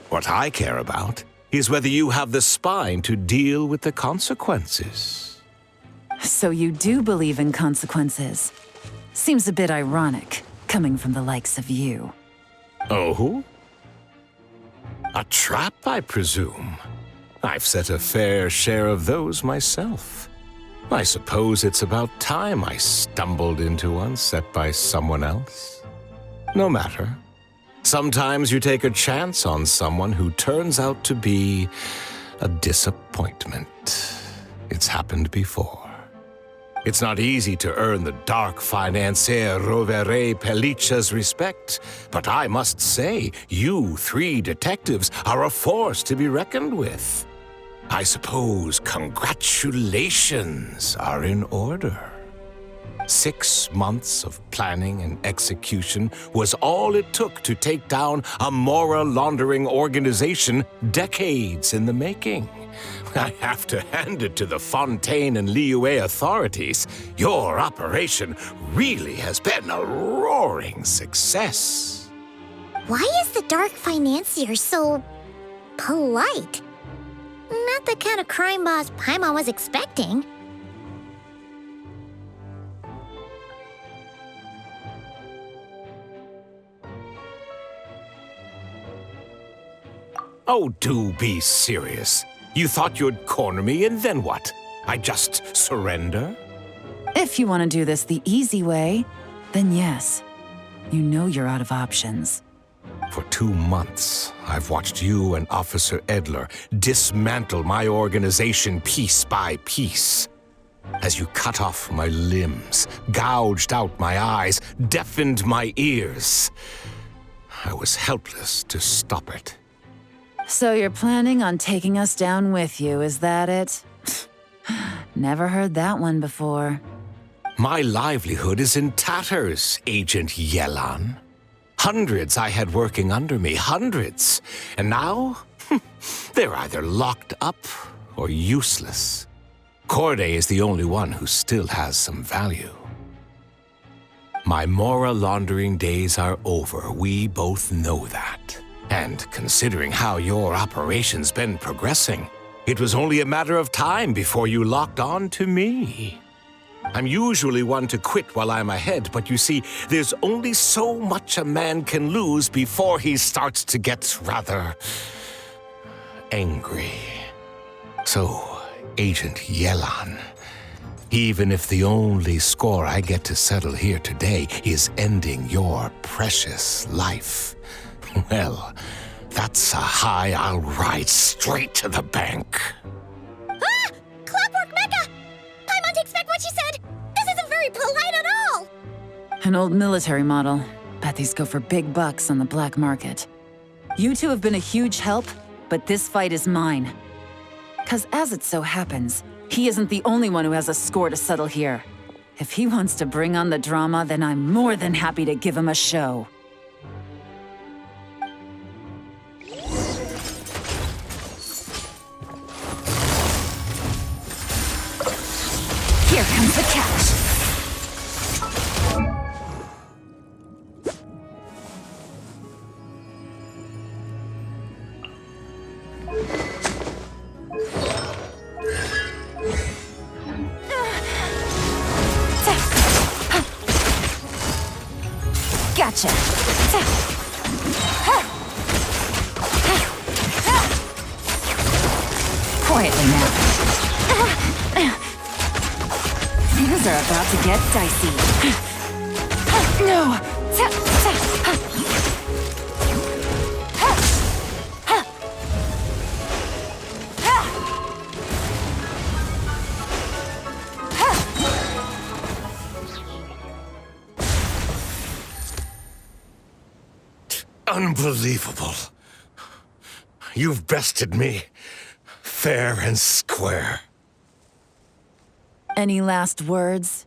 What I care about is whether you have the spine to deal with the consequences. So you do believe in consequences. Seems a bit ironic, coming from the likes of you. Oh? A trap, I presume. I've set a fair share of those myself. I suppose it's about time I stumbled into one set by someone else. No matter. Sometimes you take a chance on someone who turns out to be a disappointment. It's happened before. It's not easy to earn the dark financier Rovere Pelliccia's respect, but I must say, you three detectives are a force to be reckoned with. I suppose congratulations are in order. 6 months of planning and execution was all it took to take down a Mora laundering organization decades in the making. I have to hand it to the Fontaine and Liyue authorities. Your operation really has been a roaring success. Why is the dark financier so polite? Not the kind of crime boss Paimon was expecting. Oh, do be serious. You thought you'd corner me, and then what? I just surrender? If you want to do this the easy way, then yes. You know you're out of options. For 2 months, I've watched you and Officer Edler dismantle my organization piece by piece. As you cut off my limbs, gouged out my eyes, deafened my ears. I was helpless to stop it. So you're planning on taking us down with you, is that it? Never heard that one before. My livelihood is in tatters, Agent Yelan. Hundreds I had working under me, hundreds. And now, they're either locked up or useless. Corday is the only one who still has some value. My Mora laundering days are over, we both know that. And considering how your operation's been progressing, it was only a matter of time before you locked on to me. I'm usually one to quit while I'm ahead, but you see, there's only so much a man can lose before he starts to get rather angry. So, Agent Yelan, even if the only score I get to settle here today is ending your precious life, well, that's a high I'll ride straight to the bank. Ah! Clockwork Mecha! Paimon takes back what she said! This isn't very polite at all! An old military model. Bet these go for big bucks on the black market. You two have been a huge help, but this fight is mine. 'Cause as it so happens, he isn't the only one who has a score to settle here. If he wants to bring on the drama, then I'm more than happy to give him a show. Here comes the catch. Gotcha. Quietly now. Things are about to get dicey. No! Unbelievable. You've bested me, fair and square. Any last words?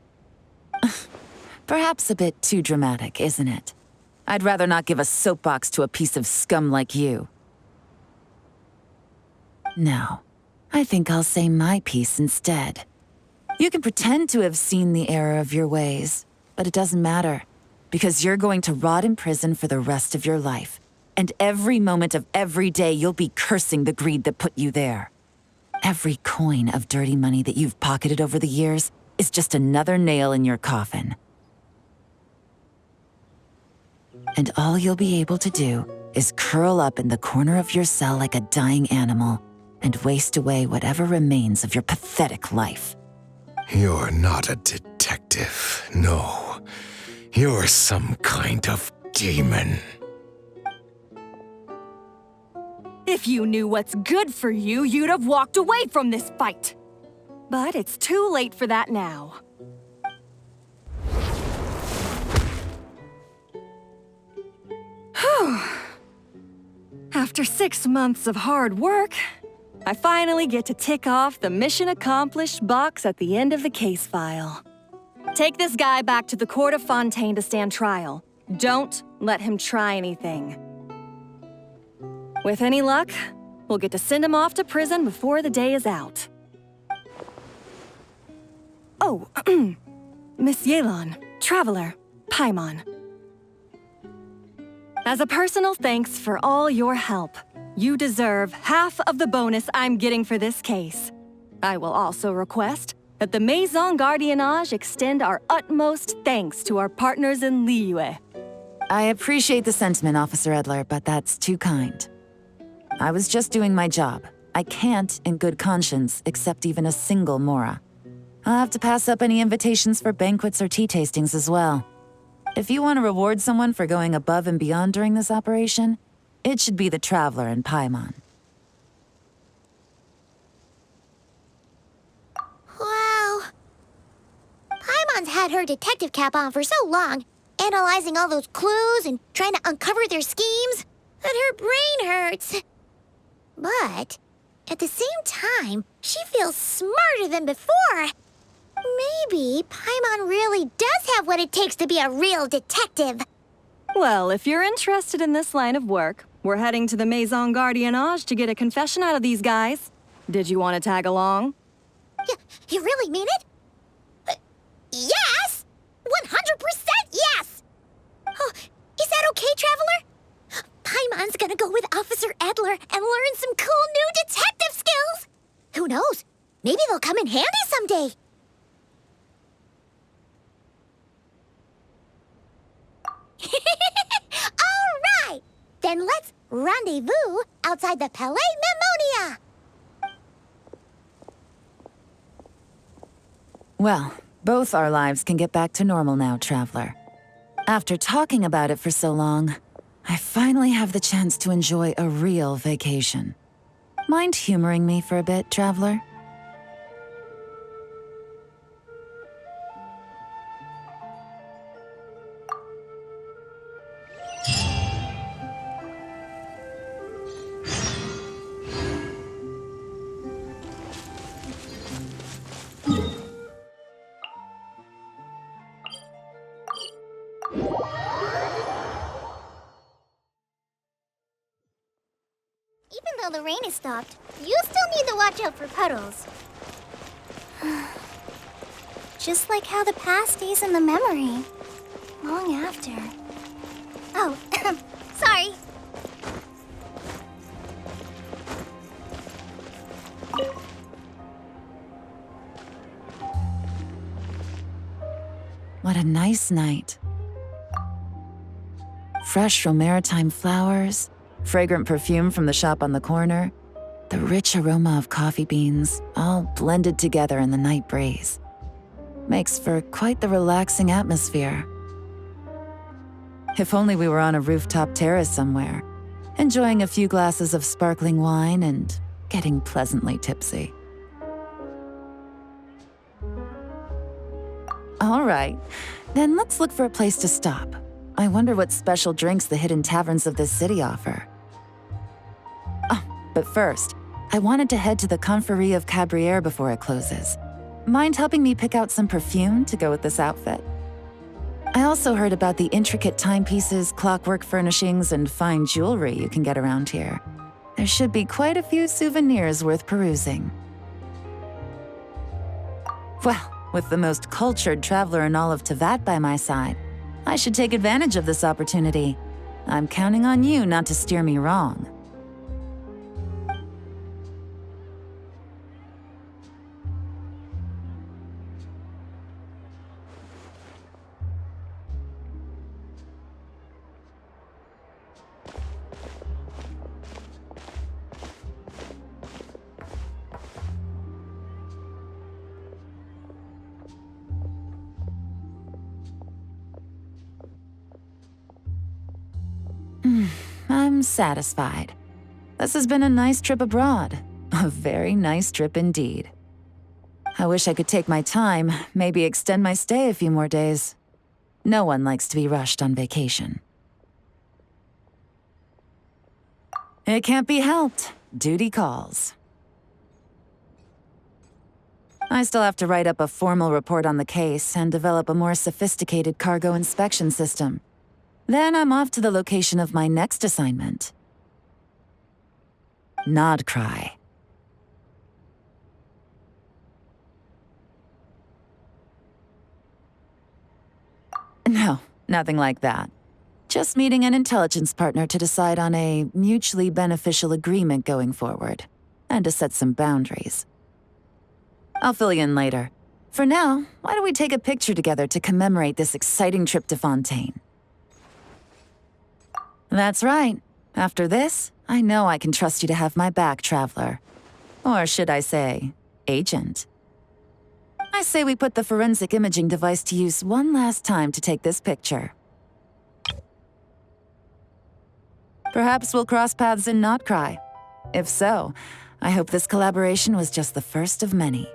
Perhaps a bit too dramatic, isn't it? I'd rather not give a soapbox to a piece of scum like you. No, I think I'll say my piece instead. You can pretend to have seen the error of your ways, but it doesn't matter, because you're going to rot in prison for the rest of your life. And every moment of every day, you'll be cursing the greed that put you there. Every coin of dirty money that you've pocketed over the years is just another nail in your coffin. And all you'll be able to do is curl up in the corner of your cell like a dying animal and waste away whatever remains of your pathetic life. You're not a detective, no. You're some kind of demon. If you knew what's good for you, you'd have walked away from this fight. But it's too late for that now. Whew. After 6 months of hard work, I finally get to tick off the mission accomplished box at the end of the case file. Take this guy back to the court of Fontaine to stand trial. Don't let him try anything. With any luck, we'll get to send him off to prison before the day is out. Oh, Miss Yelan, Traveler, Paimon. As a personal thanks for all your help, you deserve half of the bonus I'm getting for this case. I will also request that the Maison Gardiennage extend our utmost thanks to our partners in Liyue. I appreciate the sentiment, Officer Edler, but that's too kind. I was just doing my job. I can't, in good conscience, accept even a single Mora. I'll have to pass up any invitations for banquets or tea tastings as well. If you want to reward someone for going above and beyond during this operation, it should be the Traveler and Paimon. Wow. Paimon's had her detective cap on for so long, analyzing all those clues and trying to uncover their schemes, that her brain hurts. But at the same time, she feels smarter than before. Maybe Paimon really does have what it takes to be a real detective. Well, if you're interested in this line of work, we're heading to the Maison Gardiennage to get a confession out of these guys. Did you want to tag along? You really mean it? Yes! 100% yes! Oh, is that okay, Traveler? Paimon's gonna go with Officer Edler and learn some cool new detective skills! Who knows? Maybe they'll come in handy someday. All right! Then let's rendezvous outside the Palais Memonia! Well, both our lives can get back to normal now, Traveler. After talking about it for so long, I finally have the chance to enjoy a real vacation. Mind humoring me for a bit, Traveler? Even though the rain is stopped, you still need to watch out for puddles. Just like how the past stays in the memory, long after. Oh, sorry. What a nice night. Fresh maritime flowers, fragrant perfume from the shop on the corner, the rich aroma of coffee beans, all blended together in the night breeze. Makes for quite the relaxing atmosphere. If only we were on a rooftop terrace somewhere, enjoying a few glasses of sparkling wine and getting pleasantly tipsy. All right, then let's look for a place to stop. I wonder what special drinks the hidden taverns of this city offer. Oh, but first, I wanted to head to the Confrérie of Cabrières before it closes. Mind helping me pick out some perfume to go with this outfit? I also heard about the intricate timepieces, clockwork furnishings, and fine jewelry you can get around here. There should be quite a few souvenirs worth perusing. Well, with the most cultured traveler in all of Tevat by my side, I should take advantage of this opportunity. I'm counting on you not to steer me wrong. I'm satisfied. This has been a nice trip abroad. A very nice trip indeed. I wish I could take my time, maybe extend my stay a few more days. No one likes to be rushed on vacation. It can't be helped. Duty calls. I still have to write up a formal report on the case and develop a more sophisticated cargo inspection system. Then I'm off to the location of my next assignment. Nod Cry. No, nothing like that. Just meeting an intelligence partner to decide on a mutually beneficial agreement going forward, and to set some boundaries. I'll fill you in later. For now, why don't we take a picture together to commemorate this exciting trip to Fontaine? That's right. After this, I know I can trust you to have my back, Traveler. Or should I say, Agent. I say we put the forensic imaging device to use one last time to take this picture. Perhaps we'll cross paths in Not Cry. If so, I hope this collaboration was just the first of many.